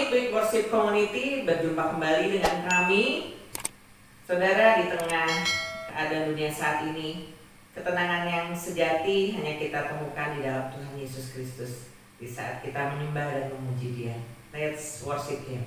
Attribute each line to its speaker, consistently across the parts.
Speaker 1: Tweet Worship Community, berjumpa kembali dengan kami. Saudara, di tengah keadaan dunia saat ini, ketenangan yang sejati hanya kita temukan di dalam Tuhan Yesus Kristus. Di saat kita menyembah dan memuji Dia. Let's worship Him.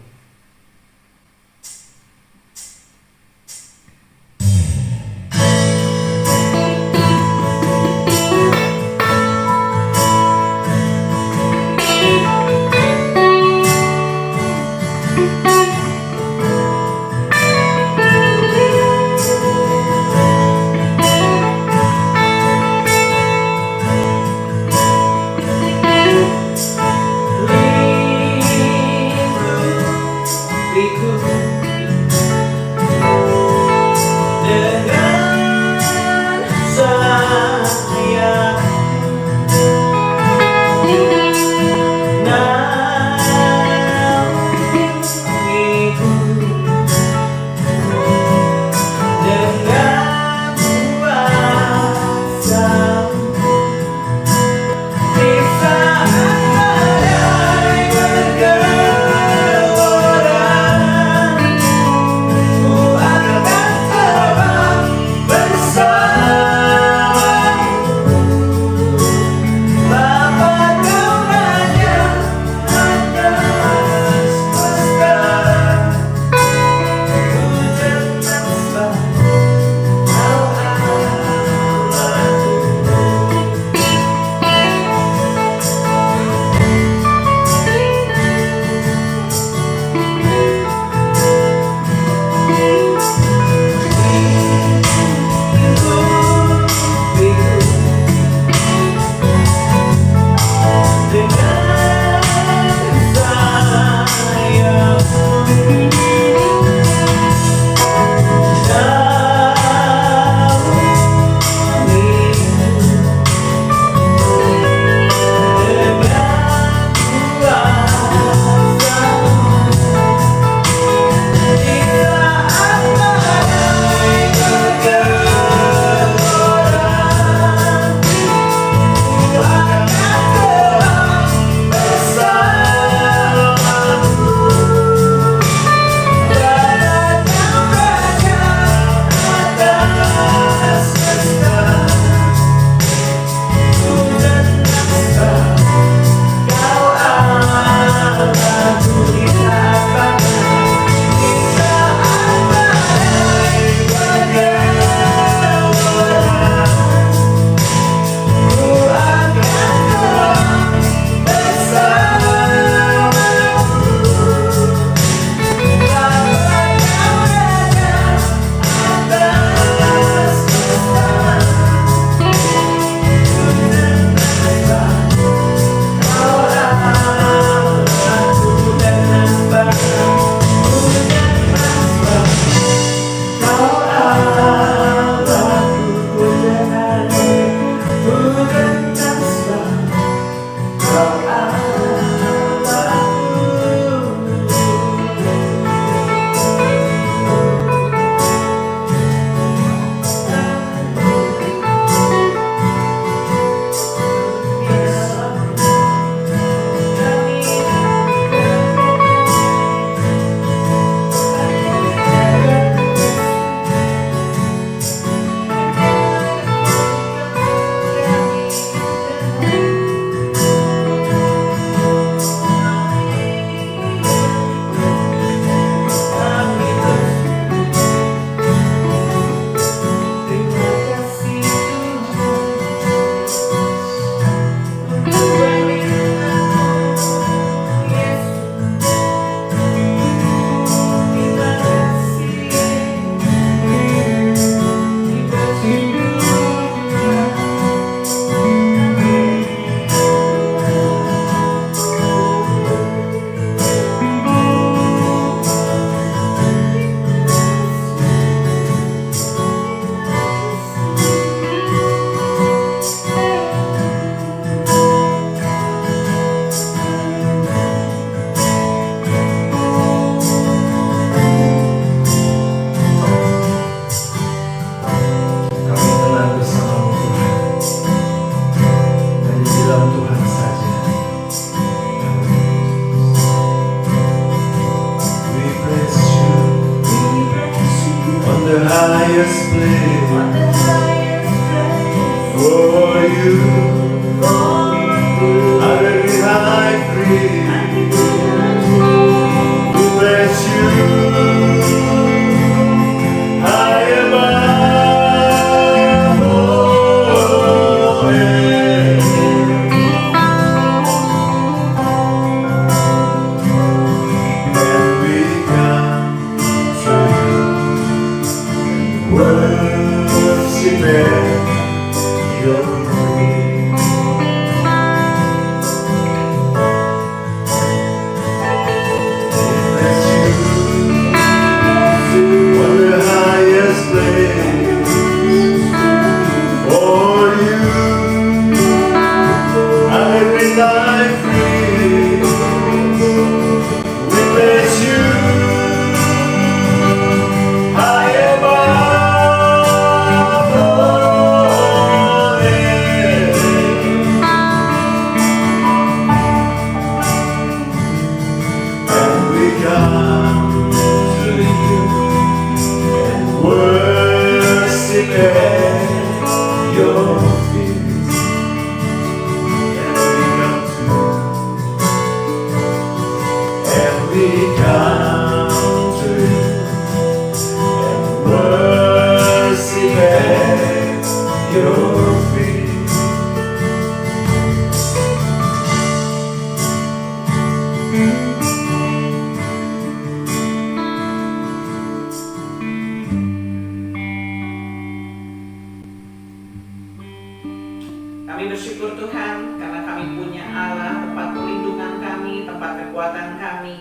Speaker 1: Kami bersyukur Tuhan karena kami punya Allah, tempat perlindungan kami, tempat kekuatan kami.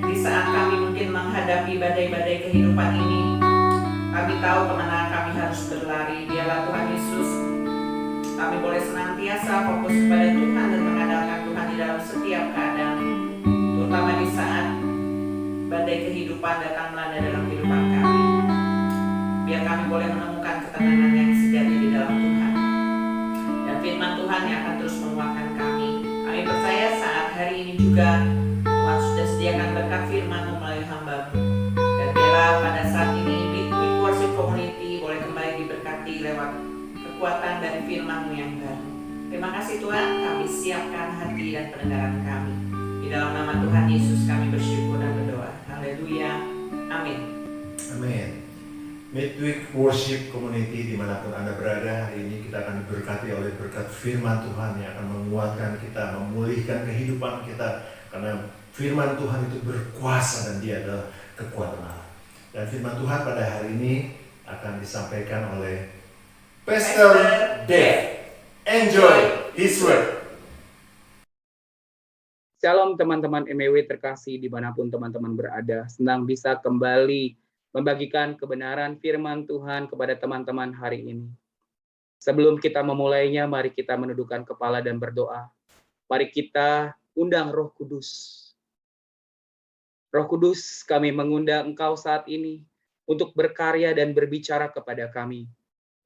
Speaker 1: Di saat kami mungkin menghadapi badai-badai kehidupan ini, kami tahu kemana kami harus berlari. Dialah Tuhan Yesus. Kami boleh senantiasa fokus kepada Tuhan dan mengandalkan Tuhan di dalam setiap keadaan, terutama di saat badai kehidupan datang melanda dalam kehidupan kami. Biar kami boleh menemukan ketenangan yang sejati di dalam Tuhan. Dan firman Tuhan yang akan terus menguatkan kami. Kami percaya saat hari ini juga Tuhan sudah sediakan berkat firman melalui hamba-Mu. Dan biarlah pada saat ini Midweek Worship Community boleh kembali diberkati lewat kekuatan dari firman-Mu yang baru. Terima kasih Tuhan, kami siapkan hati dan pendengaran kami. Di dalam nama Tuhan Yesus kami bersyukur dan berdoa. Haleluya. Amin.
Speaker 2: Amin. Midweek Worship Community dimanapun Anda berada, hari ini kita akan diberkati oleh berkat firman Tuhan yang akan menguatkan kita, memulihkan kehidupan kita, karena firman Tuhan itu berkuasa dan dia adalah kekuatan Allah. Dan firman Tuhan pada hari ini akan disampaikan oleh Pastor Dave. Enjoy his word.
Speaker 3: Shalom teman-teman MEW terkasih dimanapun teman-teman berada. Senang bisa kembali membagikan kebenaran firman Tuhan kepada teman-teman hari ini. Sebelum kita memulainya, mari kita menundukkan kepala dan berdoa. Mari kita undang Roh Kudus. Roh Kudus, kami mengundang Engkau saat ini untuk berkarya dan berbicara kepada kami.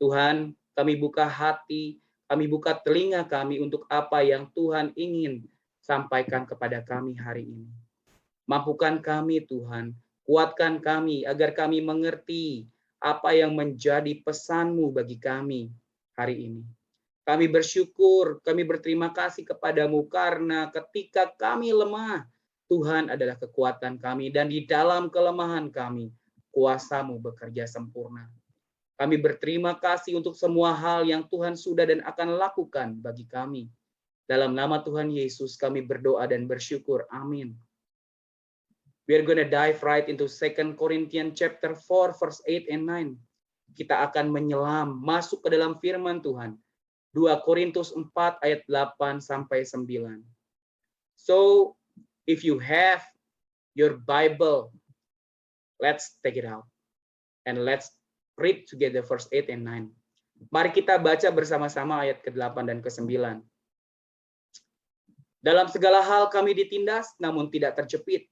Speaker 3: Tuhan, kami buka hati, kami buka telinga kami untuk apa yang Tuhan ingin sampaikan kepada kami hari ini. Mampukan kami Tuhan, kuatkan kami agar kami mengerti apa yang menjadi pesan-Mu bagi kami hari ini. Kami bersyukur, kami berterima kasih kepadamu karena ketika kami lemah, Tuhan adalah kekuatan kami dan di dalam kelemahan kami, kuasa-Mu bekerja sempurna. Kami berterima kasih untuk semua hal yang Tuhan sudah dan akan lakukan bagi kami. Dalam nama Tuhan Yesus kami berdoa dan bersyukur. Amin. We are going to dive right into 2 Corinthians chapter 4 verse 8 and 9. Kita akan menyelam masuk ke dalam firman Tuhan. 2 Korintus 4 ayat 8 sampai 9. So, if you have your Bible, let's take it out and let's read together verse 8 and 9. Mari kita baca bersama-sama ayat ke-8 dan ke-9. Dalam segala hal kami ditindas namun tidak terjepit.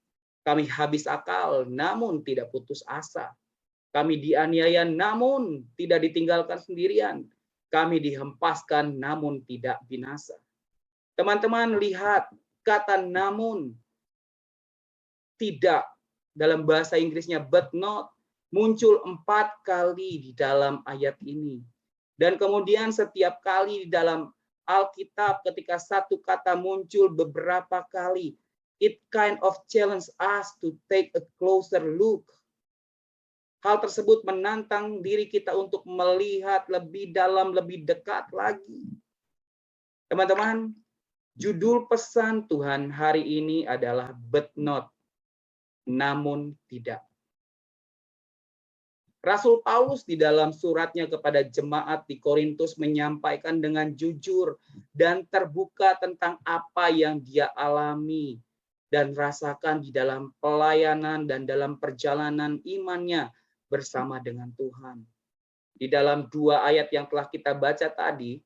Speaker 3: Kami habis akal, namun tidak putus asa. Kami dianiaya, namun tidak ditinggalkan sendirian. Kami dihempaskan, namun tidak binasa. Teman-teman lihat, kata namun, tidak, dalam bahasa Inggrisnya but not, muncul 4 kali di dalam ayat ini. Dan kemudian setiap kali di dalam Alkitab ketika satu kata muncul beberapa kali, it kind of challenge us to take a closer look. Hal tersebut menantang diri kita untuk melihat lebih dalam, lebih dekat lagi. Teman-teman, judul pesan Tuhan hari ini adalah but not, namun tidak. Rasul Paulus di dalam suratnya kepada jemaat di Korintus menyampaikan dengan jujur dan terbuka tentang apa yang dia alami dan rasakan di dalam pelayanan dan dalam perjalanan imannya bersama dengan Tuhan. Di dalam 2 ayat yang telah kita baca tadi,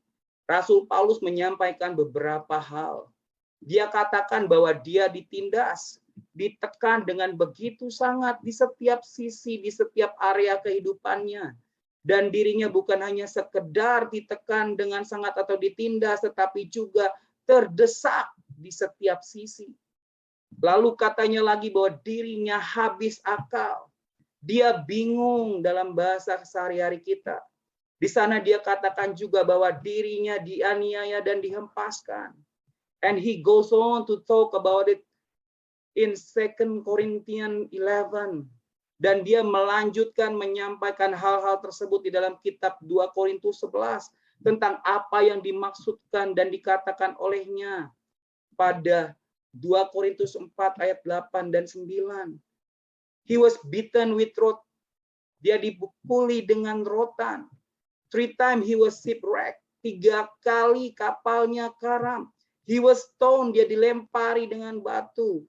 Speaker 3: Rasul Paulus menyampaikan beberapa hal. Dia katakan bahwa dia ditindas, ditekan dengan begitu sangat di setiap sisi, di setiap area kehidupannya. Dan dirinya bukan hanya sekedar ditekan dengan sangat atau ditindas, tetapi juga terdesak di setiap sisi. Lalu katanya lagi bahwa dirinya habis akal. Dia bingung dalam bahasa sehari-hari kita. Di sana dia katakan juga bahwa dirinya dianiaya dan dihempaskan. And he goes on to talk about it in 2 Corinthians 11. Dan dia melanjutkan menyampaikan hal-hal tersebut di dalam kitab 2 Korintus 11 tentang apa yang dimaksudkan dan dikatakan olehnya pada 2 Korintus 4 ayat 8 dan 9. He was beaten with rod. Dia dipukuli dengan rotan. 3 times he was shipwrecked. 3 kali kapalnya karam. He was stoned, dia dilempari dengan batu.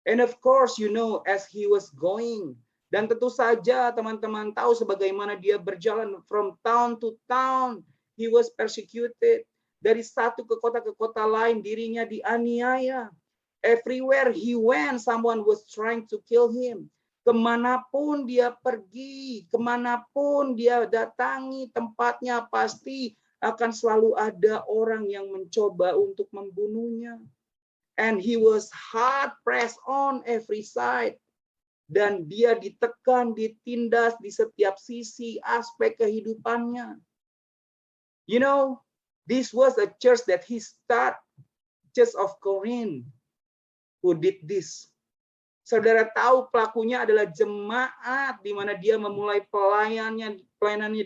Speaker 3: And of course, you know, as he was going. Dan tentu saja teman-teman tahu sebagaimana dia berjalan from town to town. He was persecuted. Dari satu ke kota lain, dirinya dianiaya. Everywhere he went, someone was trying to kill him. Kemanapun dia pergi, kemanapun dia datangi tempatnya, pasti akan selalu ada orang yang mencoba untuk membunuhnya. And he was hard pressed on every side. Dan dia ditekan, ditindas di setiap sisi aspek kehidupannya. You know, this was a church that he started, Church of Corinth, who did this. Saudara tahu pelakunya adalah jemaat di mana dia memulai pelayanannya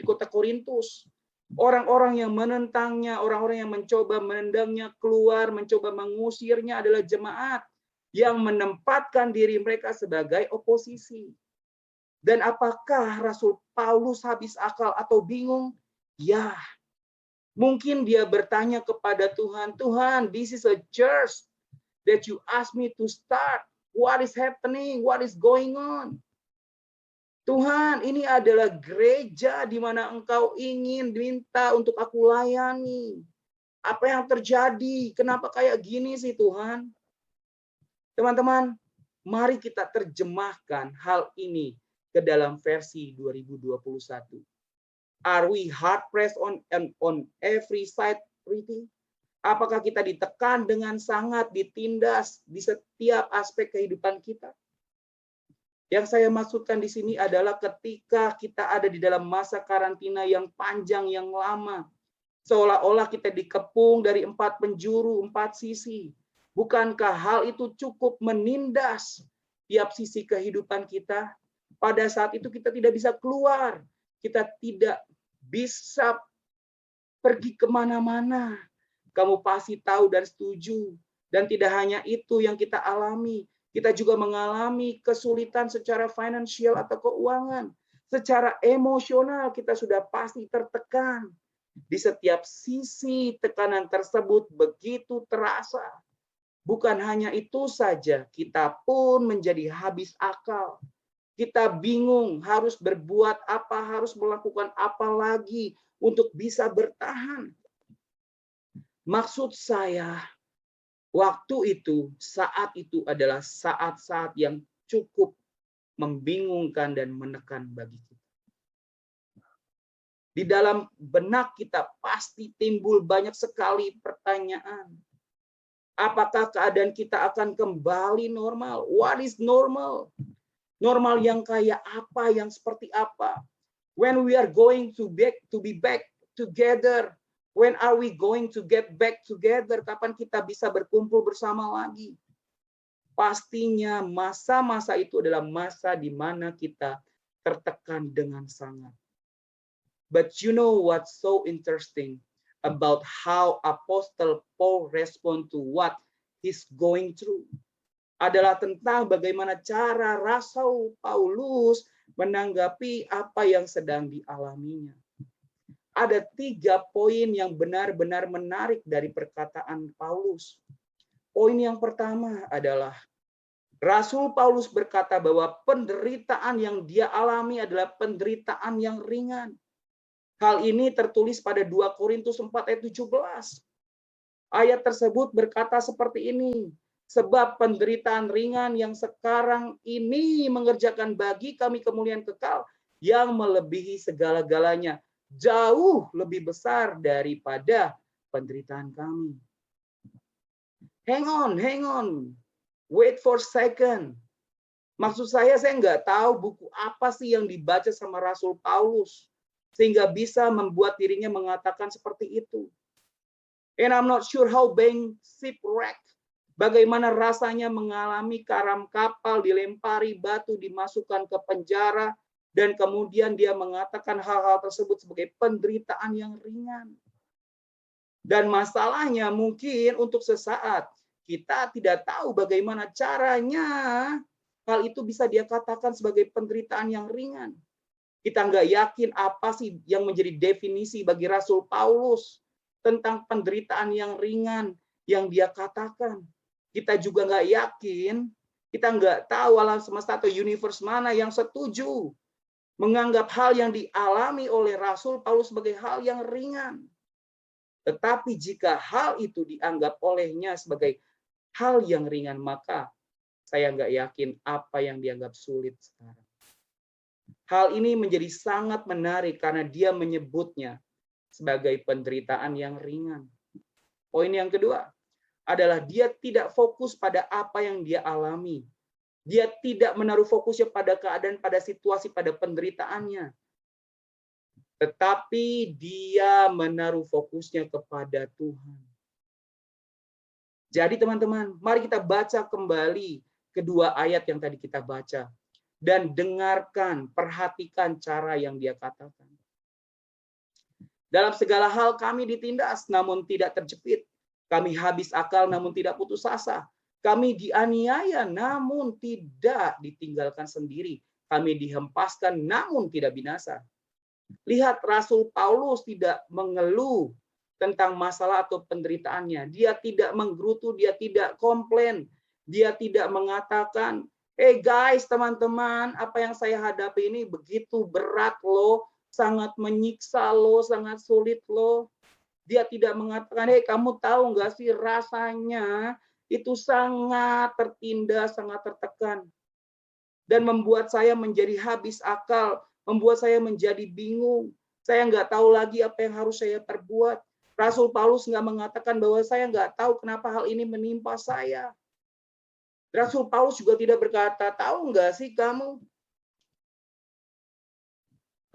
Speaker 3: di kota Korintus. Orang-orang yang menentangnya, orang-orang yang mencoba menendangnya keluar, mencoba mengusirnya adalah jemaat yang menempatkan diri mereka sebagai oposisi. Dan apakah Rasul Paulus habis akal atau bingung? Ya, mungkin dia bertanya kepada Tuhan, Tuhan, this is a church that you asked me to start. What is happening? What is going on? Tuhan, ini adalah gereja di mana Engkau ingin minta untuk aku layani. Apa yang terjadi? Kenapa kayak gini sih Tuhan? Teman-teman, mari kita terjemahkan hal ini ke dalam versi 2021. Are we hard pressed on every side, Pretty? Apakah kita ditekan dengan sangat, ditindas di setiap aspek kehidupan kita? Yang saya maksudkan di sini adalah ketika kita ada di dalam masa karantina yang panjang, yang lama. Seolah-olah kita dikepung dari 4 penjuru, 4 sisi. Bukankah hal itu cukup menindas tiap sisi kehidupan kita? Pada saat itu kita tidak bisa keluar. Kita tidak bisa pergi kemana-mana. Kamu pasti tahu dan setuju. Dan tidak hanya itu yang kita alami. Kita juga mengalami kesulitan secara finansial atau keuangan. Secara emosional kita sudah pasti tertekan. Di setiap sisi tekanan tersebut begitu terasa. Bukan hanya itu saja, kita pun menjadi habis akal. Kita bingung harus berbuat apa, harus melakukan apa lagi untuk bisa bertahan. Maksud saya, waktu itu, saat itu adalah saat-saat yang cukup membingungkan dan menekan bagi kita. Di dalam benak kita pasti timbul banyak sekali pertanyaan. Apakah keadaan kita akan kembali normal? What is normal? Normal yang kayak apa, yang seperti apa? When we are going to be back together? When are we going to get back together? Kapan kita bisa berkumpul bersama lagi? Pastinya masa-masa itu adalah masa di mana kita tertekan dengan sangat. But you know what's so interesting about how Apostle Paul respond to what he's going through? Adalah tentang bagaimana cara Rasul Paulus menanggapi apa yang sedang dialaminya. Ada 3 poin yang benar-benar menarik dari perkataan Paulus. Poin yang pertama adalah Rasul Paulus berkata bahwa penderitaan yang dia alami adalah penderitaan yang ringan. Hal ini tertulis pada 2 Korintus 4 ayat 17. Ayat tersebut berkata seperti ini, sebab penderitaan ringan yang sekarang ini mengerjakan bagi kami kemuliaan kekal yang melebihi segala-galanya, jauh lebih besar daripada penderitaan kami. Hang on. Wait for a second. Maksud saya nggak tahu buku apa sih yang dibaca sama Rasul Paulus sehingga bisa membuat dirinya mengatakan seperti itu. And I'm not sure how being shipwrecked, bagaimana rasanya mengalami karam kapal, dilempari batu, dimasukkan ke penjara, dan kemudian dia mengatakan hal-hal tersebut sebagai penderitaan yang ringan. Dan masalahnya mungkin untuk sesaat kita tidak tahu bagaimana caranya hal itu bisa dia katakan sebagai penderitaan yang ringan. Kita nggak yakin apa sih yang menjadi definisi bagi Rasul Paulus tentang penderitaan yang ringan yang dia katakan. Kita juga nggak yakin, kita nggak tahu alam semesta atau universe mana yang setuju menganggap hal yang dialami oleh Rasul Paulus sebagai hal yang ringan. Tetapi jika hal itu dianggap olehnya sebagai hal yang ringan, maka saya nggak yakin apa yang dianggap sulit sekarang. Hal ini menjadi sangat menarik karena dia menyebutnya sebagai penderitaan yang ringan. Poin yang kedua adalah dia tidak fokus pada apa yang dia alami. Dia tidak menaruh fokusnya pada keadaan, pada situasi, pada penderitaannya. Tetapi dia menaruh fokusnya kepada Tuhan. Jadi teman-teman, mari kita baca kembali kedua ayat yang tadi kita baca. Dan dengarkan, perhatikan cara yang dia katakan. Dalam segala hal kami ditindas, namun tidak terjepit. Kami habis akal, namun tidak putus asa. Kami dianiaya, namun tidak ditinggalkan sendiri. Kami dihempaskan, namun tidak binasa. Lihat, Rasul Paulus tidak mengeluh tentang masalah atau penderitaannya. Dia tidak menggerutu, dia tidak komplain. Dia tidak mengatakan, hey guys, teman-teman, apa yang saya hadapi ini begitu berat loh, sangat menyiksa loh, sangat sulit loh. Dia tidak mengatakan, hey kamu tahu nggak sih rasanya itu sangat tertindas, sangat tertekan. Dan membuat saya menjadi habis akal, membuat saya menjadi bingung. Saya nggak tahu lagi apa yang harus saya perbuat. Rasul Paulus nggak mengatakan bahwa saya nggak tahu kenapa hal ini menimpa saya. Rasul Paulus juga tidak berkata, tahu nggak sih kamu?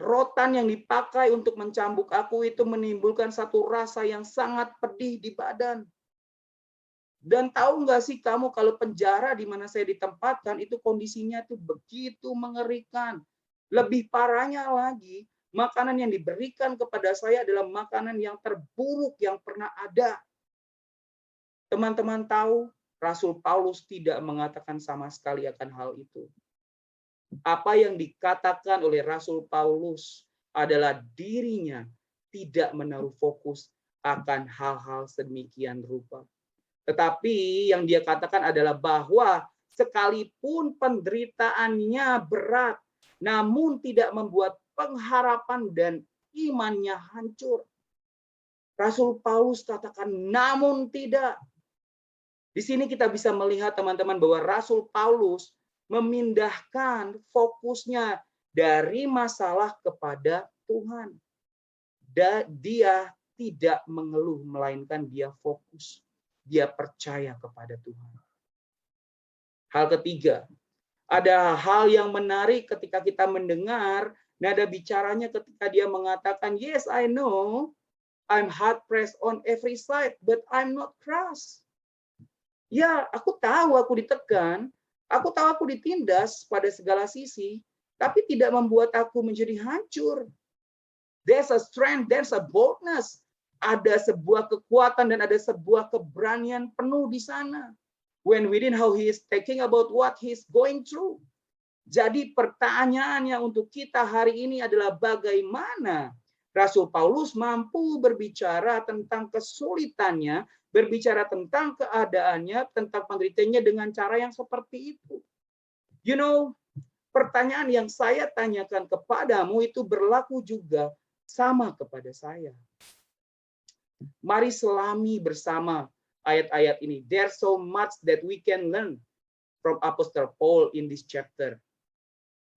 Speaker 3: Rotan yang dipakai untuk mencambuk aku itu menimbulkan satu rasa yang sangat pedih di badan. Dan tahu nggak sih kamu kalau penjara di mana saya ditempatkan itu kondisinya itu begitu mengerikan. Lebih parahnya lagi, makanan yang diberikan kepada saya adalah makanan yang terburuk yang pernah ada. Teman-teman tahu, Rasul Paulus tidak mengatakan sama sekali akan hal itu. Apa yang dikatakan oleh Rasul Paulus adalah dirinya tidak menaruh fokus akan hal-hal sedemikian rupa. Tetapi yang dia katakan adalah bahwa sekalipun penderitaannya berat, namun tidak membuat pengharapan dan imannya hancur. Rasul Paulus katakan, namun tidak. Di sini kita bisa melihat teman-teman bahwa Rasul Paulus memindahkan fokusnya dari masalah kepada Tuhan. Dan dia tidak mengeluh, melainkan dia fokus. Dia percaya kepada Tuhan. Hal ketiga, ada hal yang menarik ketika kita mendengar nada bicaranya ketika dia mengatakan, yes, I know I'm hard pressed on every side, but I'm not crushed. Ya, aku tahu aku ditekan, aku tahu aku ditindas pada segala sisi, tapi tidak membuat aku menjadi hancur. There's a strength, there's a boldness. Ada sebuah kekuatan dan ada sebuah keberanian penuh di sana. When we read how he is thinking about what he's going through. Jadi pertanyaannya untuk kita hari ini adalah bagaimana Rasul Paulus mampu berbicara tentang kesulitannya, berbicara tentang keadaannya, tentang penderitaannya dengan cara yang seperti itu. You know, pertanyaan yang saya tanyakan kepadamu itu berlaku juga sama kepada saya. Mari selami bersama ayat-ayat ini. There's so much that we can learn from Apostle Paul in this chapter.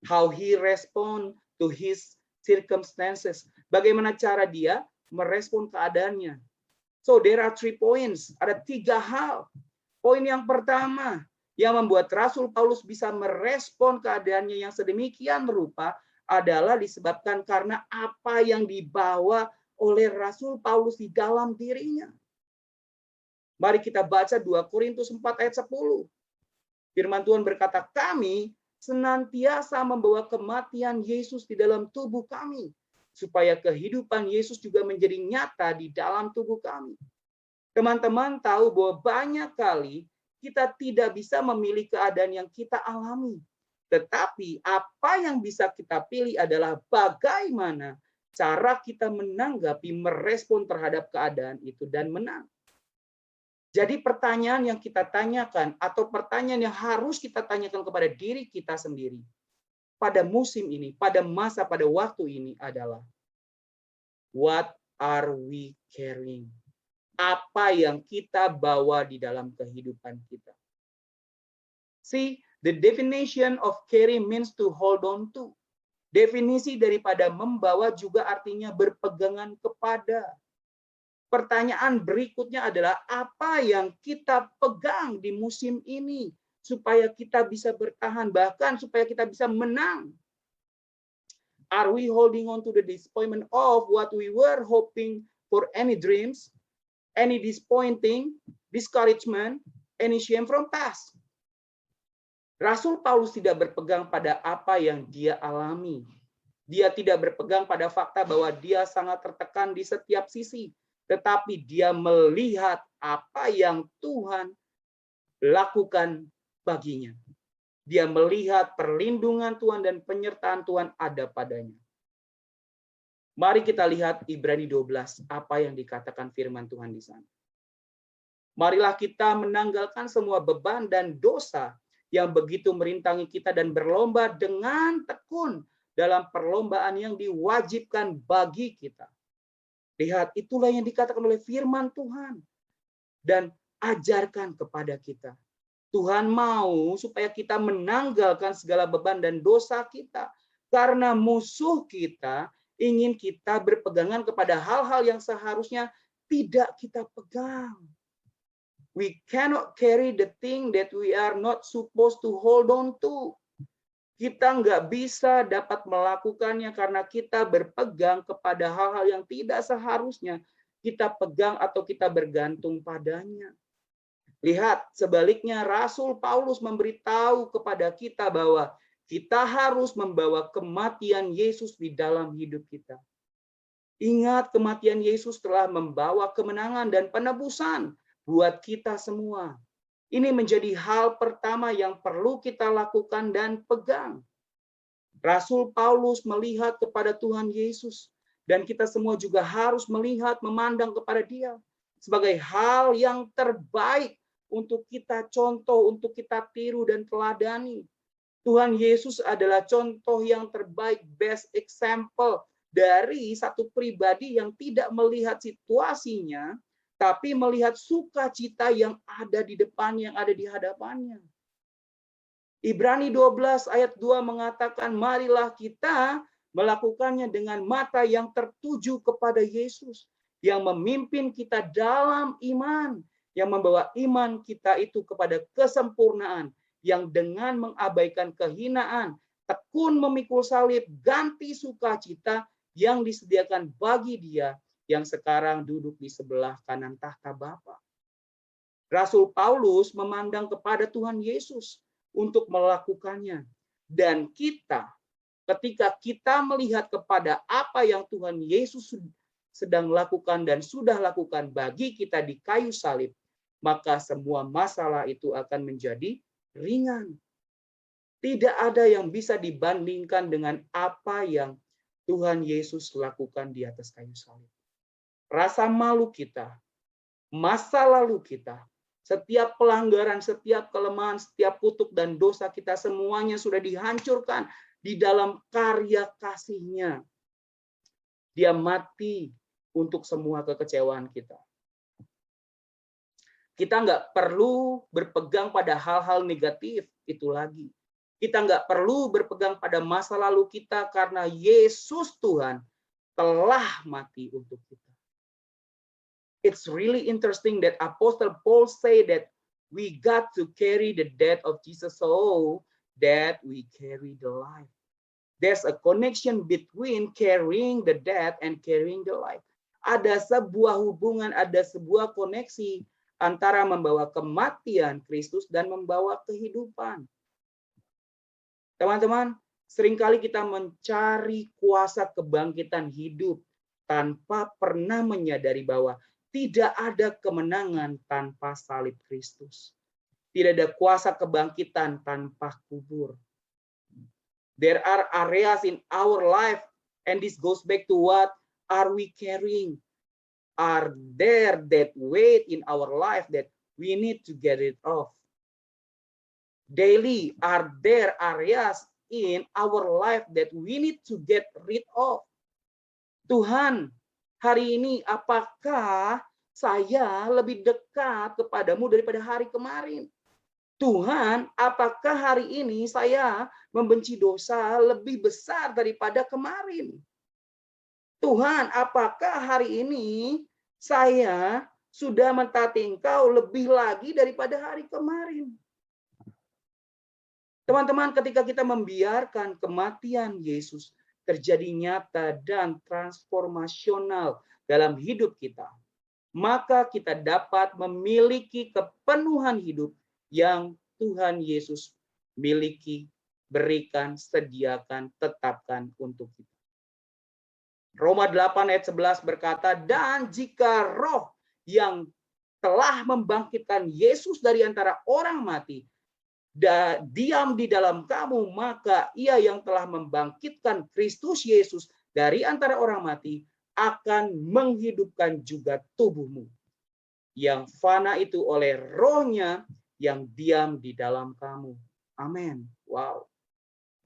Speaker 3: How he respond to his circumstances. Bagaimana cara dia merespon keadaannya. So there are 3 points. Ada 3 hal. Poin yang pertama yang membuat Rasul Paulus bisa merespon keadaannya yang sedemikian rupa adalah disebabkan karena apa yang dibawa oleh Rasul Paulus di dalam dirinya. Mari kita baca 2 Korintus 4 ayat 10. Firman Tuhan berkata, kami senantiasa membawa kematian Yesus di dalam tubuh kami, supaya kehidupan Yesus juga menjadi nyata di dalam tubuh kami. Teman-teman tahu bahwa banyak kali kita tidak bisa memilih keadaan yang kita alami. Tetapi apa yang bisa kita pilih adalah bagaimana cara kita menanggapi, merespon terhadap keadaan itu dan menang. Jadi pertanyaan yang kita tanyakan atau pertanyaan yang harus kita tanyakan kepada diri kita sendiri pada musim ini, pada masa, pada waktu ini adalah what are we carrying? Apa yang kita bawa di dalam kehidupan kita? See, the definition of carry means to hold on to. Definisi daripada membawa juga artinya berpegangan kepada. Pertanyaan berikutnya adalah apa yang kita pegang di musim ini supaya kita bisa bertahan, bahkan supaya kita bisa menang. Are we holding on to the disappointment of what we were hoping for, any dreams, any disappointing, discouragement, any shame from past? Rasul Paulus tidak berpegang pada apa yang dia alami. Dia tidak berpegang pada fakta bahwa dia sangat tertekan di setiap sisi. Tetapi dia melihat apa yang Tuhan lakukan baginya. Dia melihat perlindungan Tuhan dan penyertaan Tuhan ada padanya. Mari kita lihat Ibrani 12, apa yang dikatakan firman Tuhan di sana. Marilah kita menanggalkan semua beban dan dosa yang begitu merintangi kita dan berlomba dengan tekun dalam perlombaan yang diwajibkan bagi kita. Lihat, itulah yang dikatakan oleh firman Tuhan. Dan ajarkan kepada kita. Tuhan mau supaya kita menanggalkan segala beban dan dosa kita. Karena musuh kita ingin kita berpegangan kepada hal-hal yang seharusnya tidak kita pegang. We cannot carry the thing that we are not supposed to hold on to. Kita nggak bisa dapat melakukannya karena kita berpegang kepada hal-hal yang tidak seharusnya kita pegang atau kita bergantung padanya. Lihat, sebaliknya Rasul Paulus memberitahu kepada kita bahwa kita harus membawa kematian Yesus di dalam hidup kita. Ingat, kematian Yesus telah membawa kemenangan dan penebusan buat kita semua. Ini menjadi hal pertama yang perlu kita lakukan dan pegang. Rasul Paulus melihat kepada Tuhan Yesus. Dan kita semua juga harus melihat, memandang kepada Dia. Sebagai hal yang terbaik untuk kita contoh, untuk kita tiru dan teladani. Tuhan Yesus adalah contoh yang terbaik, best example dari satu pribadi yang tidak melihat situasinya, tapi melihat sukacita yang ada di depannya, yang ada di hadapannya. Ibrani 12 ayat 2 mengatakan, marilah kita melakukannya dengan mata yang tertuju kepada Yesus, yang memimpin kita dalam iman, yang membawa iman kita itu kepada kesempurnaan, yang dengan mengabaikan kehinaan, tekun memikul salib, ganti sukacita yang disediakan bagi Dia yang sekarang duduk di sebelah kanan tahta Bapa. Rasul Paulus memandang kepada Tuhan Yesus untuk melakukannya. Dan kita, ketika kita melihat kepada apa yang Tuhan Yesus sedang lakukan dan sudah lakukan bagi kita di kayu salib, maka semua masalah itu akan menjadi ringan. Tidak ada yang bisa dibandingkan dengan apa yang Tuhan Yesus lakukan di atas kayu salib. Rasa malu kita, masa lalu kita, setiap pelanggaran, setiap kelemahan, setiap kutuk dan dosa kita semuanya sudah dihancurkan di dalam karya kasih-Nya. Dia mati untuk semua kekecewaan kita. Kita nggak perlu berpegang pada hal-hal negatif itu lagi. Kita nggak perlu berpegang pada masa lalu kita karena Yesus Tuhan telah mati untuk kita. It's really interesting that Apostle Paul say that we got to carry the death of Jesus so that we carry the life. There's a connection between carrying the death and carrying the life. Ada sebuah hubungan, ada sebuah koneksi antara membawa kematian Kristus dan membawa kehidupan. Teman-teman, seringkali kita mencari kuasa kebangkitan hidup tanpa pernah menyadari bahwa tidak ada kemenangan tanpa salib Kristus. Tidak ada kuasa kebangkitan tanpa kubur. There are areas in our life, and this goes back to what are we carrying? Are there that weight in our life that we need to get rid of? Daily, are there areas in our life that we need to get rid of? Tuhan, hari ini apakah saya lebih dekat kepadamu daripada hari kemarin? Tuhan, apakah hari ini saya membenci dosa lebih besar daripada kemarin? Tuhan, apakah hari ini saya sudah mentaati Engkau lebih lagi daripada hari kemarin? Teman-teman, ketika kita membiarkan kematian Yesus terjadi nyata dan transformasional dalam hidup kita, maka kita dapat memiliki kepenuhan hidup yang Tuhan Yesus miliki, berikan, sediakan, tetapkan untuk kita. Roma 8 ayat 11 berkata, dan jika roh yang telah membangkitkan Yesus dari antara orang mati diam di dalam kamu, maka ia yang telah membangkitkan Kristus Yesus dari antara orang mati akan menghidupkan juga tubuhmu yang fana itu oleh rohnya yang diam di dalam kamu. Amin. Wow.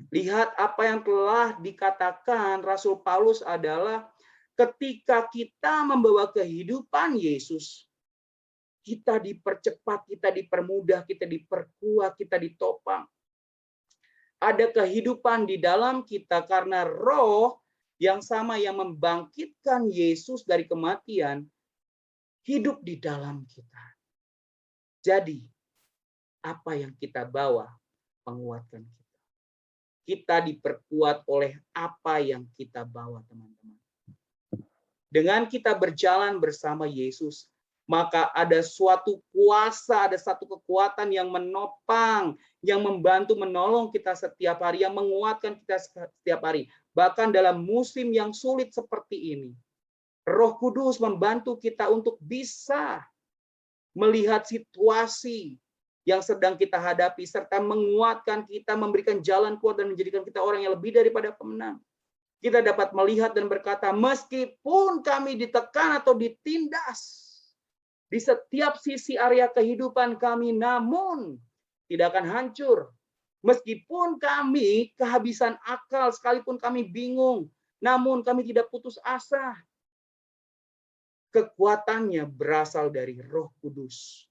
Speaker 3: Lihat apa yang telah dikatakan Rasul Paulus adalah ketika kita membawa kehidupan Yesus, kita dipercepat, kita dipermudah, kita diperkuat, kita ditopang. Ada kehidupan di dalam kita karena roh yang sama yang membangkitkan Yesus dari kematian hidup di dalam kita. Jadi, apa yang kita bawa menguatkan kita. Kita diperkuat oleh apa yang kita bawa, teman-teman. Dengan kita berjalan bersama Yesus, maka ada suatu kuasa, ada satu kekuatan yang menopang, yang membantu menolong kita setiap hari, yang menguatkan kita setiap hari. Bahkan dalam musim yang sulit seperti ini, Roh Kudus membantu kita untuk bisa melihat situasi yang sedang kita hadapi, serta menguatkan kita, memberikan jalan keluar dan menjadikan kita orang yang lebih daripada pemenang. Kita dapat melihat dan berkata, meskipun kami ditekan atau ditindas di setiap sisi area kehidupan kami, namun tidak akan hancur. Meskipun kami kehabisan akal, sekalipun kami bingung, namun kami tidak putus asa. Kekuatannya berasal dari Roh Kudus.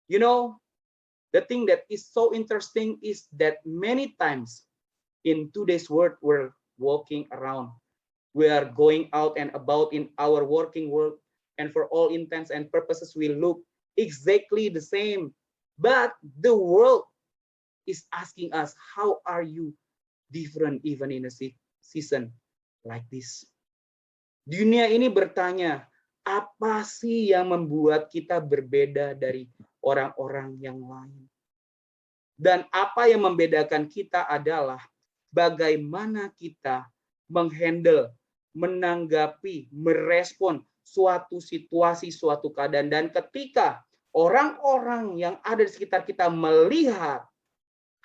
Speaker 3: You know, the thing that is so interesting is that many times in today's world we're walking around. We are going out and about in our working world, and for all intents and purposes we look exactly the same. But the world is asking us, how are you different even in a season like this? Dunia ini bertanya, apa sih yang membuat kita berbeda dari orang-orang yang lain? Dan apa yang membedakan kita adalah bagaimana kita menghandle, menanggapi, merespon suatu situasi, suatu keadaan. Dan ketika orang-orang yang ada di sekitar kita melihat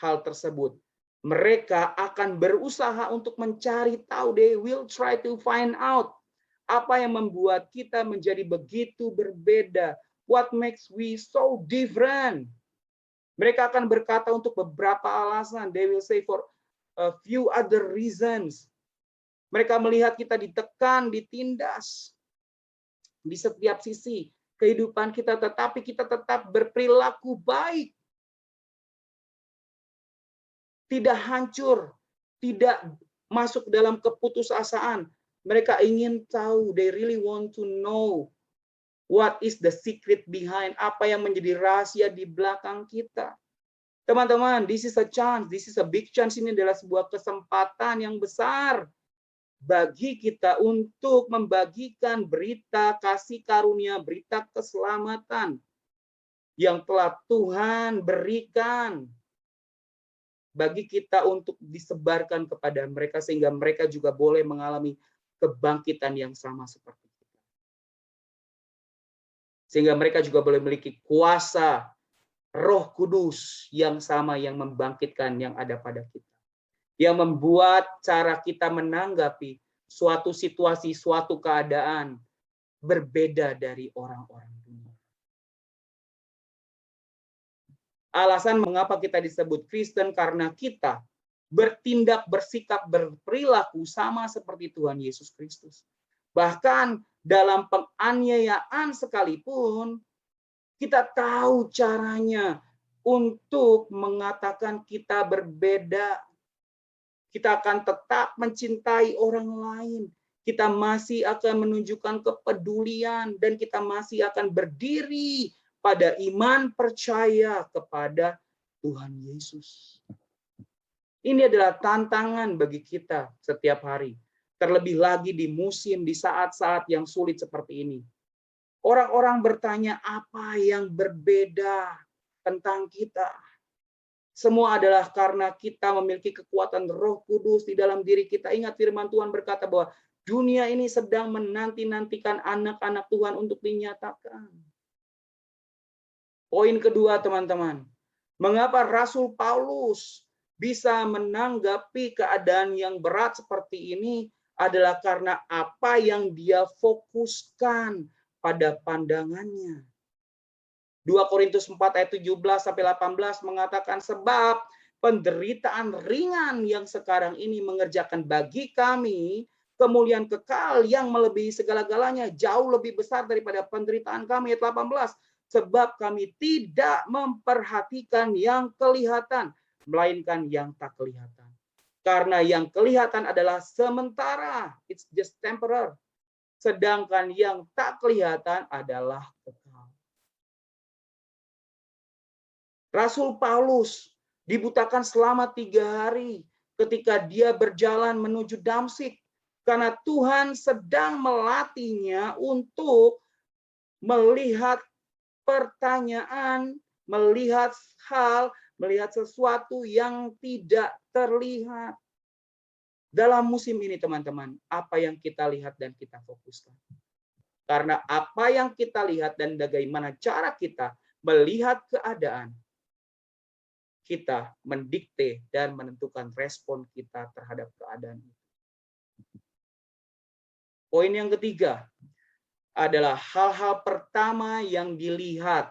Speaker 3: hal tersebut, mereka akan berusaha untuk mencari tahu. They will try to find out apa yang membuat kita menjadi begitu berbeda. What makes we so different? Mereka akan berkata untuk beberapa alasan. They will say for a few other reasons. Mereka melihat kita ditekan, ditindas di setiap sisi kehidupan kita, tetapi kita tetap berperilaku baik. Tidak hancur, tidak masuk dalam keputusasaan. Mereka ingin tahu, they really want to know what is the secret behind, apa yang menjadi rahasia di belakang kita. Teman-teman, this is a chance, this is a big chance. Ini adalah sebuah kesempatan yang besar bagi kita untuk membagikan berita kasih karunia, berita keselamatan yang telah Tuhan berikan bagi kita untuk disebarkan kepada mereka, sehingga mereka juga boleh mengalami kebangkitan yang sama seperti kita. Sehingga mereka juga boleh memiliki kuasa Roh Kudus yang sama, yang membangkitkan yang ada pada kita. Yang membuat cara kita menanggapi suatu situasi, suatu keadaan berbeda dari orang-orang dunia. Alasan mengapa kita disebut Kristen karena kita bertindak, bersikap, berperilaku sama seperti Tuhan Yesus Kristus. Bahkan dalam penganiayaan sekalipun, kita tahu caranya untuk mengatakan kita berbeda. Kita akan tetap mencintai orang lain. Kita masih akan menunjukkan kepedulian dan kita masih akan berdiri pada iman percaya kepada Tuhan Yesus. Ini adalah tantangan bagi kita setiap hari. Terlebih lagi di musim, di saat-saat yang sulit seperti ini. Orang-orang bertanya apa yang berbeda tentang kita. Semua adalah karena kita memiliki kekuatan Roh Kudus di dalam diri kita. Ingat firman Tuhan berkata bahwa dunia ini sedang menanti-nantikan anak-anak Tuhan untuk dinyatakan. Poin kedua, teman-teman. Mengapa Rasul Paulus bisa menanggapi keadaan yang berat seperti ini adalah karena apa yang dia fokuskan pada pandangannya. 2 Korintus 4 ayat 17 sampai 18 mengatakan, sebab penderitaan ringan yang sekarang ini mengerjakan bagi kami kemuliaan kekal yang melebihi segala-galanya, jauh lebih besar daripada penderitaan kami. Ayat 18, sebab kami tidak memperhatikan yang kelihatan, melainkan yang tak kelihatan. Karena yang kelihatan adalah sementara, it's just temporary. Sedangkan yang tak kelihatan adalah kekal. Rasul Paulus dibutakan selama 3 hari ketika dia berjalan menuju Damsik. Karena Tuhan sedang melatihnya untuk melihat pertanyaan, melihat hal, melihat sesuatu yang tidak terlihat. Dalam musim ini, teman-teman, apa yang kita lihat dan kita fokuskan. Karena apa yang kita lihat dan bagaimana cara kita melihat keadaan, kita mendikte dan menentukan respon kita terhadap keadaan itu. Poin yang ketiga adalah hal-hal pertama yang dilihat.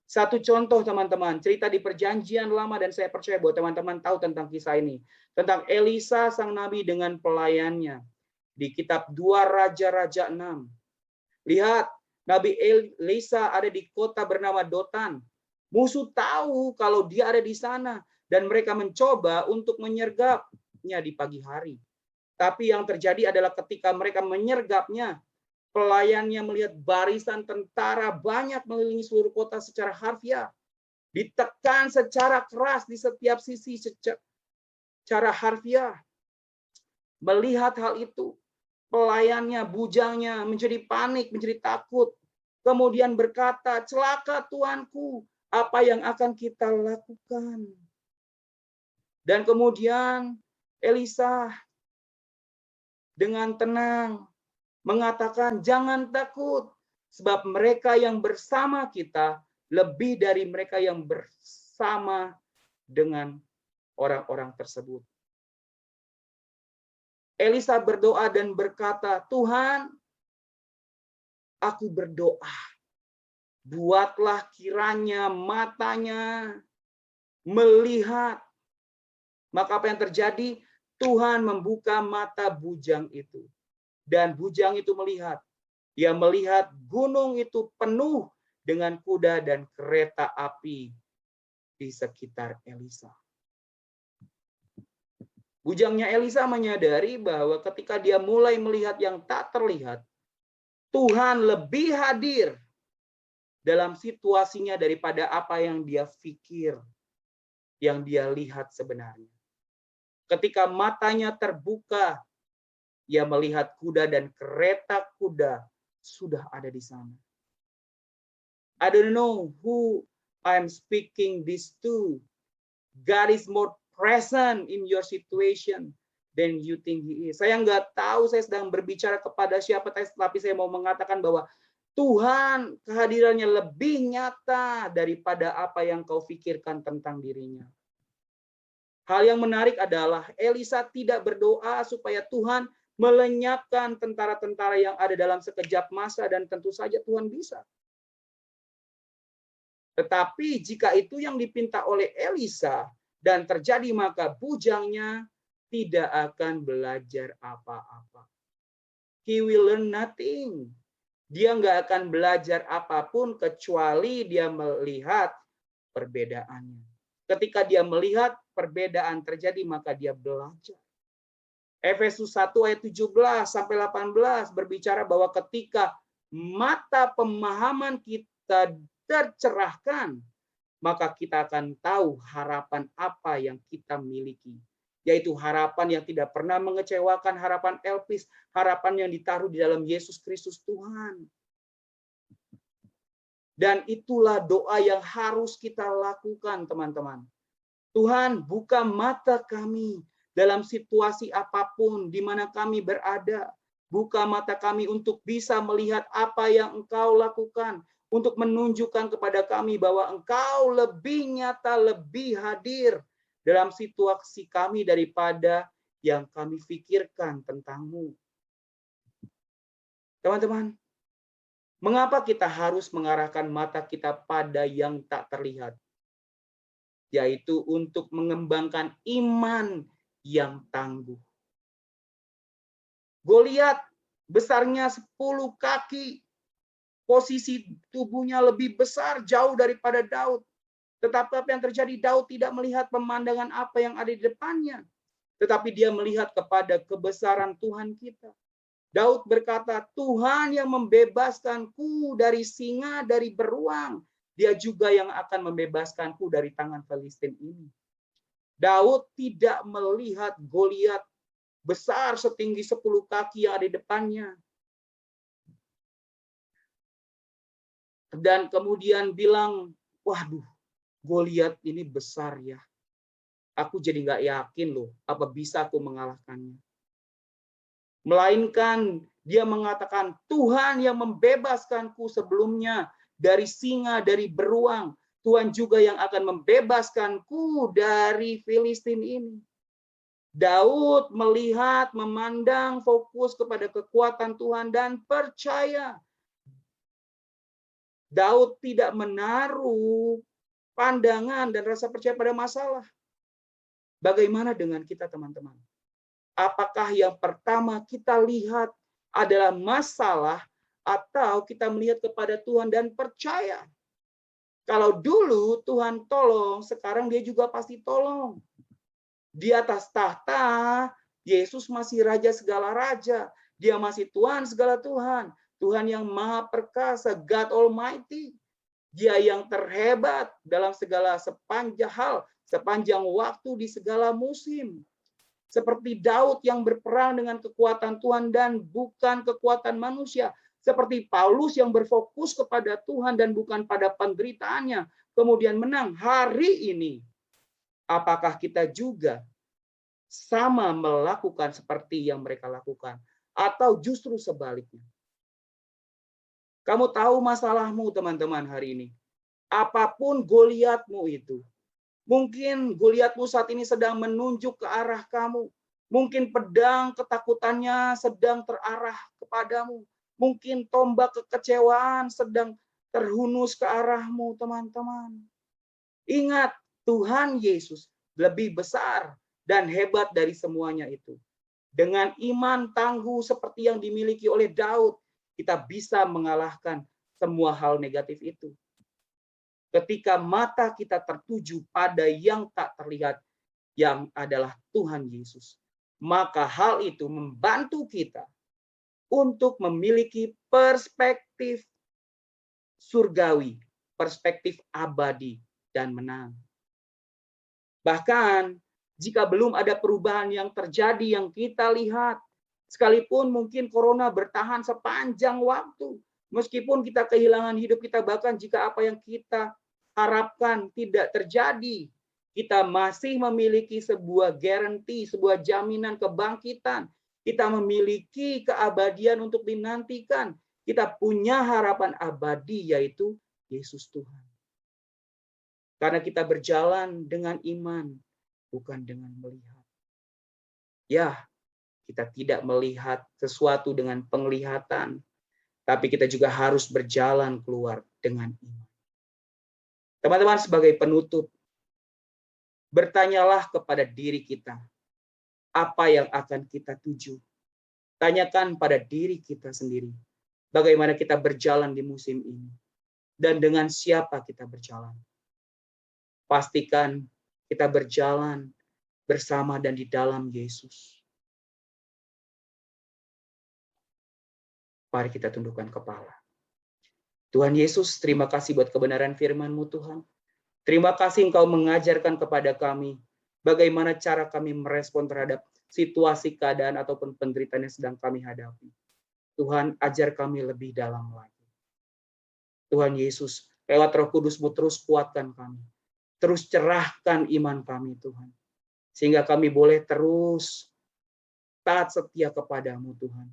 Speaker 3: Satu contoh, teman-teman, cerita di Perjanjian Lama, dan saya percaya bahwa teman-teman tahu tentang kisah ini. Tentang Elisa sang nabi dengan pelayannya. Di kitab 2 Raja-Raja 6. Lihat, Nabi Elisa ada di kota bernama Dotan. Musuh tahu kalau dia ada di sana. Dan mereka mencoba untuk menyergapnya di pagi hari. Tapi yang terjadi adalah ketika mereka menyergapnya, pelayannya melihat barisan tentara banyak mengelilingi seluruh kota secara harfiah. Ditekan secara keras di setiap sisi secara harfiah. Melihat hal itu, pelayannya, bujangnya menjadi panik, menjadi takut. Kemudian berkata, celaka tuanku, apa yang akan kita lakukan? Dan kemudian Elisa dengan tenang mengatakan, jangan takut, sebab mereka yang bersama kita lebih dari mereka yang bersama dengan orang-orang tersebut. Elisa berdoa dan berkata, Tuhan, aku berdoa, buatlah kiranya matanya melihat. Maka apa yang terjadi? Tuhan membuka mata bujang itu. Dan bujang itu melihat. Dia melihat gunung itu penuh dengan kuda dan kereta api di sekitar Elisa. Bujangnya Elisa menyadari bahwa ketika dia mulai melihat yang tak terlihat, Tuhan lebih hadir dalam situasinya daripada apa yang dia pikir, yang dia lihat sebenarnya. Ketika matanya terbuka, ia melihat kuda dan kereta kuda sudah ada di sana. I don't know who I'm speaking this to. God is more present in your situation than you think he is. Saya nggak tahu saya sedang berbicara kepada siapa, tapi saya mau mengatakan bahwa Tuhan kehadirannya lebih nyata daripada apa yang kau pikirkan tentang dirinya. Hal yang menarik adalah Elisa tidak berdoa supaya Tuhan melenyapkan tentara-tentara yang ada dalam sekejap masa, dan tentu saja Tuhan bisa. Tetapi jika itu yang dipinta oleh Elisa dan terjadi, maka bujangnya tidak akan belajar apa-apa. He will learn nothing. Dia nggak akan belajar apapun kecuali dia melihat perbedaannya. Ketika dia melihat perbedaan terjadi, maka dia belajar. Efesus 1 ayat 17 sampai 18 berbicara bahwa ketika mata pemahaman kita tercerahkan, maka kita akan tahu harapan apa yang kita miliki. Yaitu harapan yang tidak pernah mengecewakan, harapan Elpis, harapan yang ditaruh di dalam Yesus Kristus Tuhan. Dan itulah doa yang harus kita lakukan, teman-teman. Tuhan, buka mata kami dalam situasi apapun di mana kami berada. Buka mata kami untuk bisa melihat apa yang Engkau lakukan, untuk menunjukkan kepada kami bahwa Engkau lebih nyata, lebih hadir dalam situasi kami daripada yang kami pikirkan tentang-Mu. Teman-teman, mengapa kita harus mengarahkan mata kita pada yang tak terlihat? Yaitu untuk mengembangkan iman yang tangguh. Goliat besarnya 10 kaki, posisi tubuhnya lebih besar jauh daripada Daud. Tetapi apa yang terjadi? Daud tidak melihat pemandangan apa yang ada di depannya, tetapi dia melihat kepada kebesaran Tuhan kita. Daud berkata, Tuhan yang membebaskanku dari singa, dari beruang, dia juga yang akan membebaskanku dari tangan Filistin ini. Daud tidak melihat Goliat besar setinggi 10 kaki yang ada di depannya. Dan kemudian bilang, waduh, Goliat ini besar ya. Aku jadi nggak yakin loh, apa bisa aku mengalahkannya. Melainkan dia mengatakan, Tuhan yang membebaskanku sebelumnya dari singa, dari beruang. Tuhan juga yang akan membebaskanku dari Filistin ini. Daud melihat, memandang, fokus kepada kekuatan Tuhan dan percaya. Daud tidak menaruh pandangan dan rasa percaya pada masalah. Bagaimana dengan kita, teman-teman? Apakah yang pertama kita lihat adalah masalah atau kita melihat kepada Tuhan dan percaya? Kalau dulu Tuhan tolong, sekarang dia juga pasti tolong. Di atas tahta, Yesus masih Raja segala raja. Dia masih Tuhan segala Tuhan. Tuhan yang maha perkasa, God Almighty. Dia yang terhebat dalam segala sepanjang hal, sepanjang waktu di segala musim. Seperti Daud yang berperang dengan kekuatan Tuhan dan bukan kekuatan manusia. Seperti Paulus yang berfokus kepada Tuhan dan bukan pada penderitaannya. Kemudian menang. Hari ini, apakah kita juga sama melakukan seperti yang mereka lakukan? Atau justru sebaliknya? Kamu tahu masalahmu teman-teman hari ini. Apapun Goliatmu itu. Mungkin Goliatmu saat ini sedang menunjuk ke arah kamu. Mungkin pedang ketakutannya sedang terarah kepadamu. Mungkin tombak kekecewaan sedang terhunus ke arahmu, teman-teman. Ingat, Tuhan Yesus lebih besar dan hebat dari semuanya itu. Dengan iman tangguh seperti yang dimiliki oleh Daud, kita bisa mengalahkan semua hal negatif itu. Ketika mata kita tertuju pada yang tak terlihat, yang adalah Tuhan Yesus, maka hal itu membantu kita untuk memiliki perspektif surgawi, perspektif abadi, dan menang. Bahkan, jika belum ada perubahan yang terjadi yang kita lihat, sekalipun mungkin corona bertahan sepanjang waktu, meskipun kita kehilangan hidup kita, bahkan jika apa yang kita harapkan tidak terjadi, kita masih memiliki sebuah garansi, sebuah jaminan kebangkitan. Kita memiliki keabadian untuk dinantikan. Kita punya harapan abadi, yaitu Yesus Tuhan. Karena kita berjalan dengan iman, bukan dengan melihat. Ya, kita tidak melihat sesuatu dengan penglihatan, tapi kita juga harus berjalan keluar dengan iman. Teman-teman, sebagai penutup, bertanyalah kepada diri kita, apa yang akan kita tuju. Tanyakan pada diri kita sendiri, bagaimana kita berjalan di musim ini, dan dengan siapa kita berjalan. Pastikan kita berjalan bersama dan di dalam Yesus. Mari kita tundukkan kepala. Tuhan Yesus, terima kasih buat kebenaran firman-Mu, Tuhan. Terima kasih Engkau mengajarkan kepada kami bagaimana cara kami merespon terhadap situasi, keadaan, ataupun penderitaan yang sedang kami hadapi. Tuhan, ajar kami lebih dalam lagi. Tuhan Yesus, lewat Roh Kudus-Mu terus kuatkan kami. Terus cerahkan iman kami, Tuhan. Sehingga kami boleh terus taat setia kepadamu, Tuhan.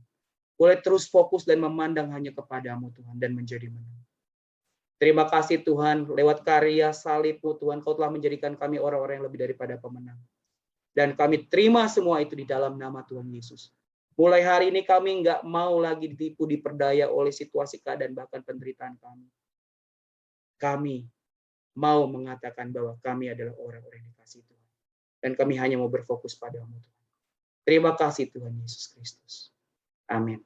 Speaker 3: Boleh terus fokus dan memandang hanya kepadamu, Tuhan, dan menjadi menang. Terima kasih, Tuhan, lewat karya salib-Mu, Tuhan, Kau telah menjadikan kami orang-orang yang lebih daripada pemenang. Dan kami terima semua itu di dalam nama Tuhan Yesus. Mulai hari ini kami nggak mau lagi ditipu, diperdaya oleh situasi, keadaan, bahkan penderitaan kami. Kami mau mengatakan bahwa kami adalah orang-orang yang dikasihi Tuhan. Dan kami hanya mau berfokus padamu, Tuhan. Terima kasih Tuhan Yesus Kristus. Amin.